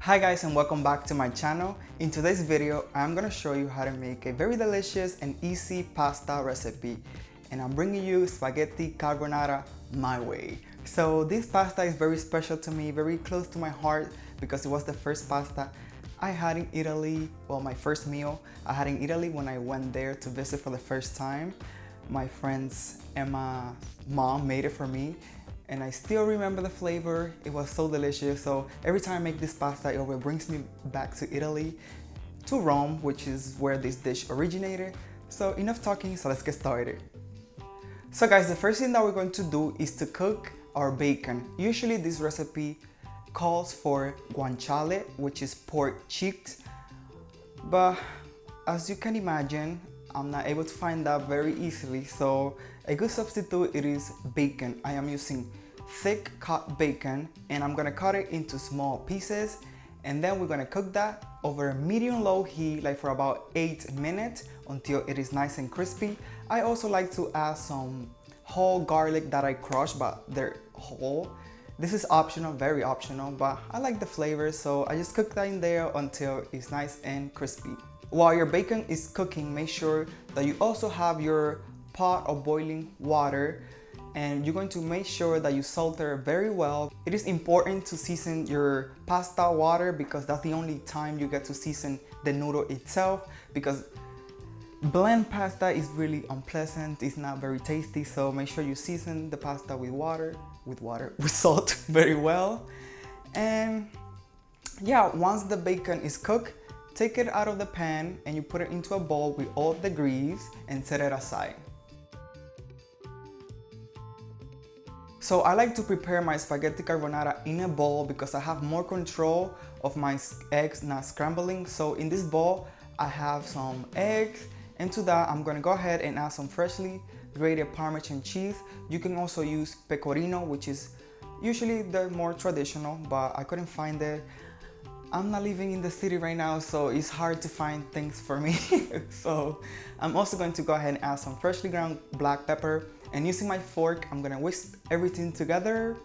Hi guys, and welcome back to my channel. In today's video, I'm gonna show you how to make a very delicious and easy pasta recipe. And I'm bringing you spaghetti carbonara my way. So this pasta is very special to me, very close to my heart, because it was the first pasta I had in Italy. Well, my first meal I had in Italy when I went there to visit for the first time. My friends and my mom made it for me, and I still remember the flavor. It was so delicious. So every time I make this pasta, it always brings me back to Italy, to Rome, which is where this dish originated. So enough talking, so let's get started. So guys, the first thing that we're going to do is to cook our bacon. Usually this recipe calls for guanciale, which is pork cheeks, but as you can imagine, I'm not able to find that very easily. So a good substitute, it is bacon. I am using thick cut bacon, and I'm gonna cut it into small pieces, and then we're gonna cook that over a medium-low heat, like for about 8 minutes, until it is nice and crispy. I also like to add some whole garlic that I crushed, but they're whole. This is optional, very optional, but I like the flavor, so I just cook that in there until it's nice and crispy. While your bacon is cooking, make sure that you also have your pot of boiling water, and you're going to make sure that you salt it very well. It is important to season your pasta water because that's the only time you get to season the noodle itself, because blend pasta is really unpleasant, it's not very tasty. So make sure you season the pasta with salt very well. And yeah, once the bacon is cooked, take it out of the pan and you put it into a bowl with all the grease and set it aside. So I like to prepare my spaghetti carbonara in a bowl because I have more control of my eggs not scrambling. So in this bowl, I have some eggs, and to that I'm gonna go ahead and add some freshly grated parmesan cheese. You can also use pecorino, which is usually the more traditional, but I couldn't find it. I'm not living in the city right now, so it's hard to find things for me. So I'm also going to go ahead and add some freshly ground black pepper, and using my fork, I'm gonna whisk everything together.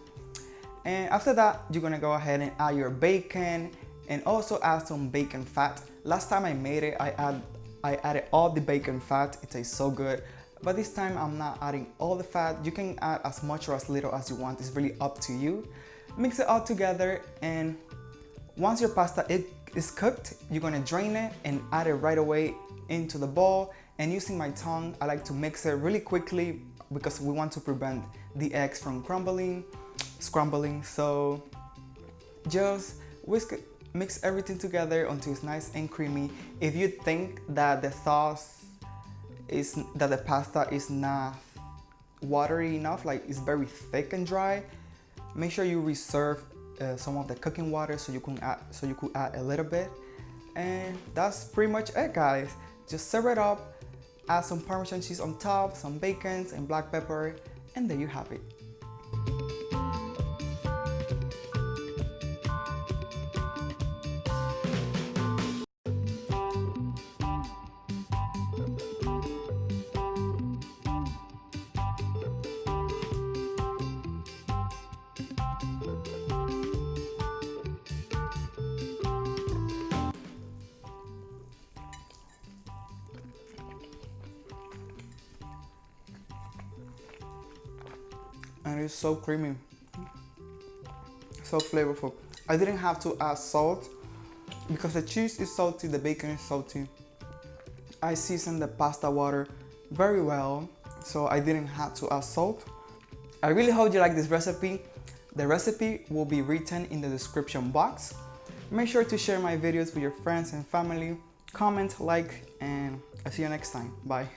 And after that, you're gonna go ahead and add your bacon and also add some bacon fat. Last time I made it, I added all the bacon fat. It tastes so good. But this time I'm not adding all the fat. You can add as much or as little as you want. It's really up to you. Mix it all together, and once your pasta is cooked, you're gonna drain it and add it right away into the bowl. And using my tongue, I like to mix it really quickly because we want to prevent the eggs from scrambling. So just whisk it, mix everything together until it's nice and creamy. If you think that the pasta is not watery enough, like it's very thick and dry, make sure you reserve some of the cooking water so you could add a little bit. And that's pretty much it, guys. Just serve it up, add some parmesan cheese on top, some bacon and black pepper, and there you have it. And it's so creamy, so flavorful. I didn't have to add salt because the cheese is salty, the bacon is salty. I seasoned the pasta water very well, so I didn't have to add salt. I really hope you like this recipe. The recipe will be written in the description box. Make sure to share my videos with your friends and family, comment, like, and I'll see you next time. Bye.